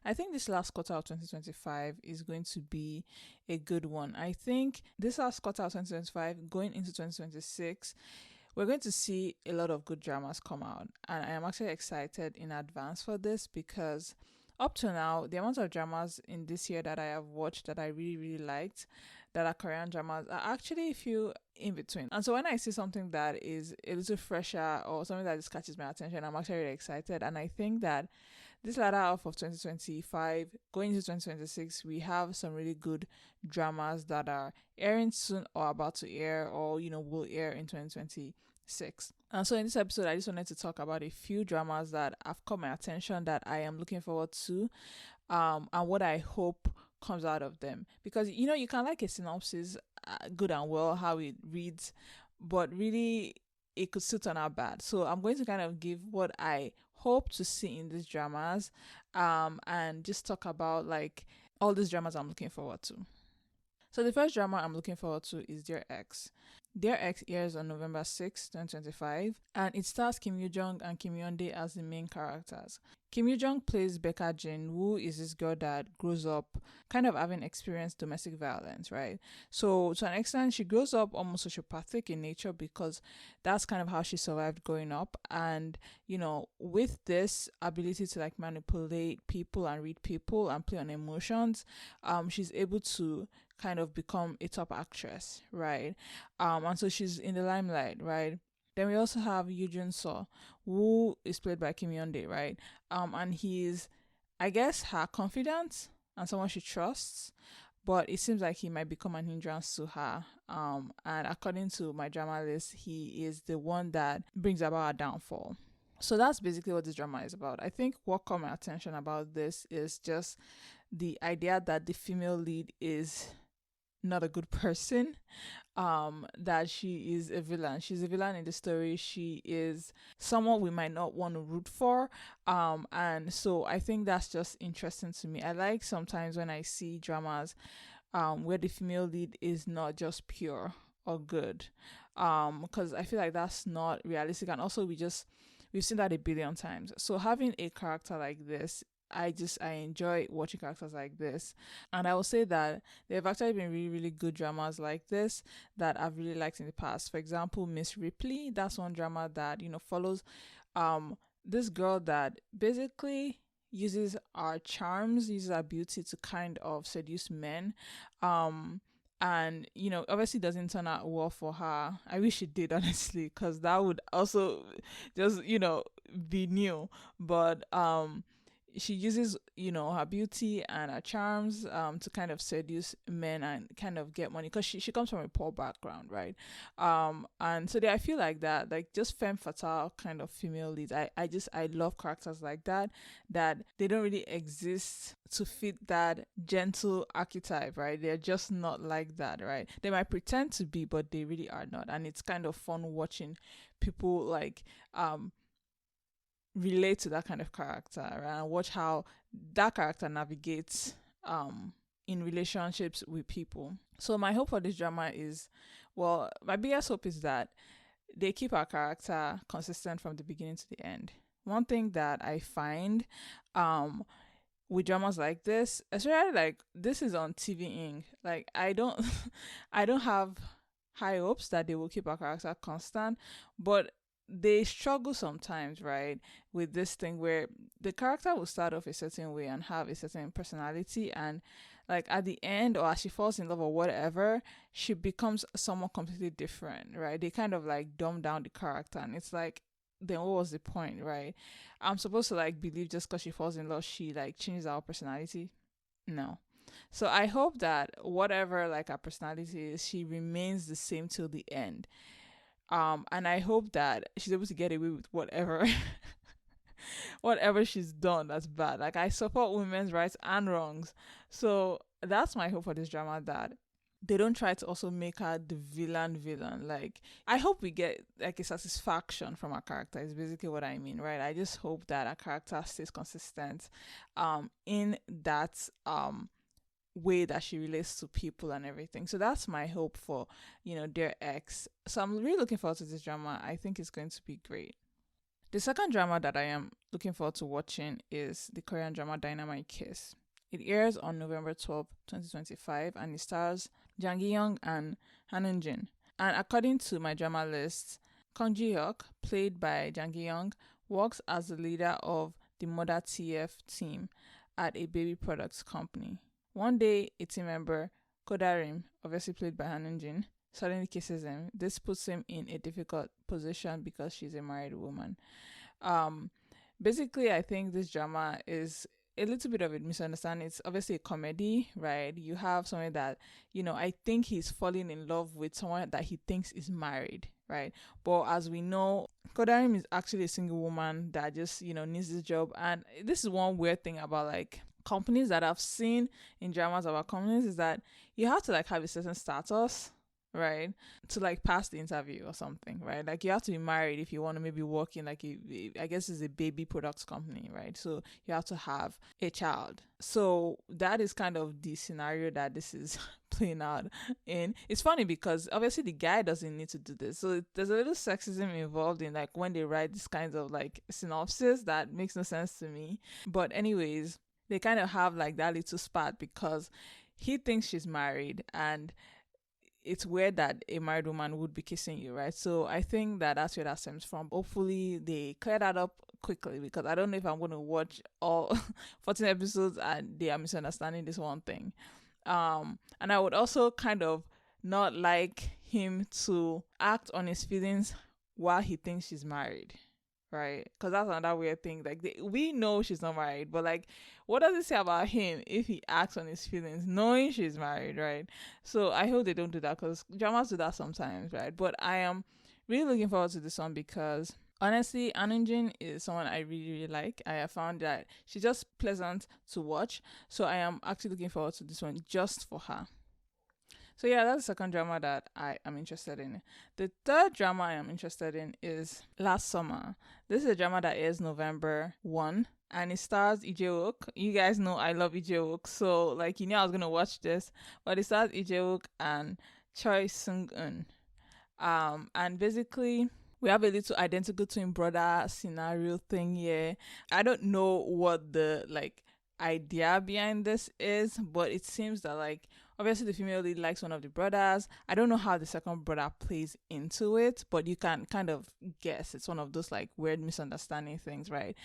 I think this last quarter of 2025 is going to be a good one. I think this last quarter of 2025 going into 2026, we're going to see a lot of good dramas come out. And I am actually excited in advance for this because up to now, the amount of dramas in this year that I have watched that I really, really liked, that are Korean dramas, are actually a few in between. And so when I see something that is a little fresher or something that just catches my attention, I'm actually really excited. And I think that this latter half of 2025, going into 2026, we have some really good dramas that are airing soon or about to air or, will air in 2026. And so in this episode, I just wanted to talk about a few dramas that have caught my attention that I am looking forward to, and what I hope comes out of them. Because, you can like a synopsis, good and well, how it reads, but really it could still turn out bad. So I'm going to kind of give what I hope to see in these dramas, and just talk about like all these dramas I'm looking forward to. So the first drama I'm looking forward to is Dear X. Dear X airs on November 6, 2025, and it stars Kim Yoo-jung and Kim Yeon-dae as the main characters. Kim Yoo-jung plays Becca Jin, who is this girl that grows up kind of having experienced domestic violence, right? So to an extent, she grows up almost sociopathic in nature because that's kind of how she survived growing up. And, with this ability to like manipulate people and read people and play on emotions, she's able to kind of become a top actress, right? And so she's in the limelight, right? Then we also have Yoo Jun-seo, who is played by Kim Yeon-dae, right? And he's, I guess, her confidant and someone she trusts, but it seems like he might become an hindrance to her. And according to my drama list, he is the one that brings about her downfall. So that's basically what this drama is about. I think what caught my attention about this is just the idea that the female lead is not a good person, that she is a villain. She's a villain in the story. She is someone we might not want to root for, and so I think that's just interesting to me. I like sometimes when I see dramas where the female lead is not just pure or good, because I feel like that's not realistic, and also we've seen that a billion times. So having a character like this, I enjoy watching characters like this. And I will say that there have actually been really, really good dramas like this that I've really liked in the past. For example, Miss Ripley, that's one drama that, follows this girl that basically uses her charms, uses her beauty to kind of seduce men. And obviously doesn't turn out well for her. I wish it did, honestly, because that would also just be new. But she uses her beauty and her charms to kind of seduce men and kind of get money, because she comes from a poor background, right? And so I feel like that, like, just femme fatale kind of female leads, I love characters like that they don't really exist to fit that gentle archetype, right? They're just not like that, right? They might pretend to be, but they really are not. And it's kind of fun watching people like relate to that kind of character, right? And watch how that character navigates in relationships with people. So my hope for this drama is, well, my biggest hope is that they keep our character consistent from the beginning to the end. One thing that I find with dramas like this, especially like this is on TV Inc., like I don't I don't have high hopes that they will keep our character constant, but they struggle sometimes, right, with this thing where the character will start off a certain way and have a certain personality, and like at the end, or as she falls in love or whatever, she becomes someone completely different, right? They kind of like dumb down the character, and it's like, then what was the point, right? I'm supposed to like believe just because she falls in love she like changes our personality? No. So I hope that whatever like her personality is, she remains the same till the end. And I hope that she's able to get away with whatever whatever she's done that's bad. Like, I support women's rights and wrongs. So that's my hope for this drama, that they don't try to also make her the villain. Like, I hope we get like a satisfaction from her character, is basically what I mean, right? I just hope that her character stays consistent in that way that she relates to people and everything. So that's my hope for, Dear X. So I'm really looking forward to this drama. I think it's going to be great. The second drama that I am looking forward to watching is the Korean drama Dynamite Kiss. It airs on November 12th, 2025, and it stars Jang Gi-young and Han Eun-jin. And according to my drama list, Kang Ji-hyuk, played by Jang Gi-young, works as the leader of the Mother TF team at a baby products company. One day, a team member, Kodarim, obviously played by Han Eun-jin, suddenly kisses him. This puts him in a difficult position because she's a married woman. Um, Basically, I think this drama is a little bit of a misunderstanding. It's obviously a comedy, right? You have someone that, I think he's falling in love with someone that he thinks is married, right? But as we know, Kodarim is actually a single woman that just, needs this job. And this is one weird thing about like companies that I've seen in dramas about companies is that you have to like have a certain status, right, to like pass the interview or something, right? Like you have to be married if you want to maybe work in like I guess it's a baby products company, right? So you have to have a child. So that is kind of the scenario that this is playing out in. It's funny because obviously the guy doesn't need to do this, so there's a little sexism involved in like when they write this kinds of like synopsis that makes no sense to me. But anyways, they kind of have like that little spat because he thinks she's married, and it's weird that a married woman would be kissing you, right? So I think that that's where that stems from. Hopefully they clear that up quickly, because I don't know if I'm going to watch all 14 episodes and they are misunderstanding this one thing. And I would also kind of not like him to act on his feelings while he thinks she's married, right? Because that's another weird thing. Like we know she's not married, but like, what does it say about him if he acts on his feelings knowing she's married, right? So I hope they don't do that, because dramas do that sometimes, right? But I am really looking forward to this one because honestly, Han Eun-jin is someone I really, really like. I have found that she's just pleasant to watch. So I am actually looking forward to this one just for her. So yeah, that's the second drama that I am interested in. The third drama I am interested in is Last Summer. This is a drama that airs November 1, and it stars Jae Wook. You guys know I love Jae Wook, so like I was gonna watch this, but it stars Jae Wook and Choi Sung-eun. And basically we have a little identical twin brother scenario thing here. I don't know what the like idea behind this is, but it seems that like obviously the female lead likes one of the brothers. I don't know how the second brother plays into it, but you can kind of guess. It's one of those like weird misunderstanding things, right?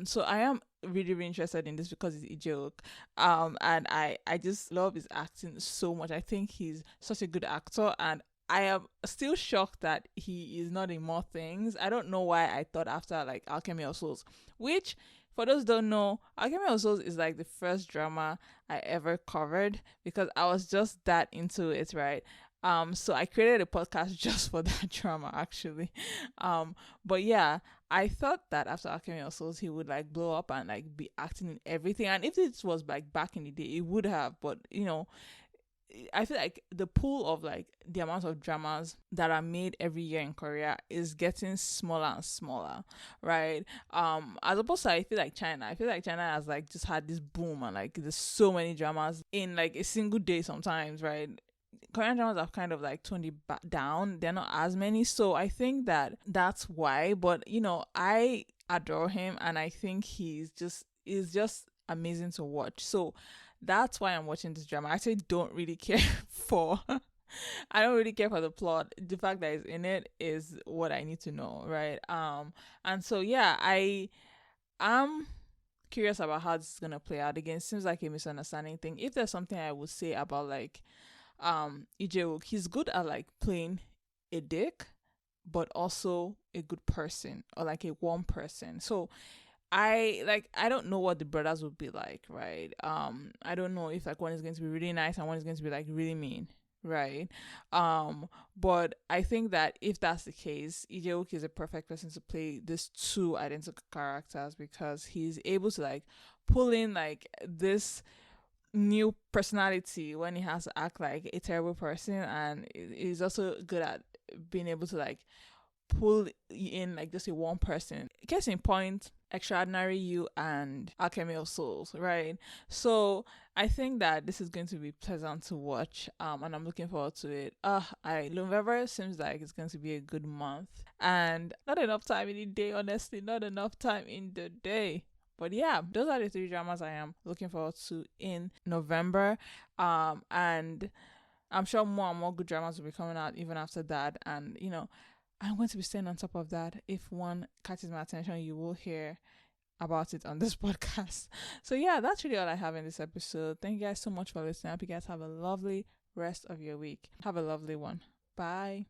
So I am really, really interested in this because it's a joke. And I just love his acting so much. I think he's such a good actor, and I am still shocked that he is not in more things. I don't know why I thought after like Alchemy of Souls, which for those who don't know, Alchemy of Souls is like the first drama I ever covered because I was just that into it, right? So I created a podcast just for that drama actually. But yeah, I thought that after Alchemy of Souls he would like blow up and like be acting in everything. And if it was like back in the day, it would have, but I feel like the pool of like the amount of dramas that are made every year in Korea is getting smaller and smaller, right? As opposed to I feel like China has like just had this boom, and like there's so many dramas in like a single day sometimes, right? Korean dramas have kind of like toned it down. They're not as many, so I think that that's why. But I adore him, and I think is just amazing to watch. So that's why I'm watching this drama. I actually don't really care for I don't really care for the plot. The fact that it's in it is what I need to know, right? And so yeah, I am curious about how this is gonna play out. Again, it seems like a misunderstanding thing. If there's something I would say about like Lee Jae-wook, he's good at like playing a dick, but also a good person, or like a warm person. So I don't know what the brothers would be like, right? I don't know if like one is going to be really nice and one is going to be like really mean, right? But I think that if that's the case, Lee Jae-wook is a perfect person to play these two identical characters, because he's able to like pull in like this new personality when he has to act like a terrible person, and he's also good at being able to like pull in like just a one person. Case in point, Extraordinary You and Alchemy of Souls, right? So I think that this is going to be pleasant to watch, and I'm looking forward to it. November seems like it's going to be a good month, and not enough time in the day, honestly, not enough time in the day. But yeah, those are the three dramas I am looking forward to in November. And I'm sure more and more good dramas will be coming out even after that. And I'm going to be staying on top of that. If one catches my attention, you will hear about it on this podcast. So yeah, that's really all I have in this episode. Thank you guys so much for listening. I hope you guys have a lovely rest of your week. Have a lovely one. Bye.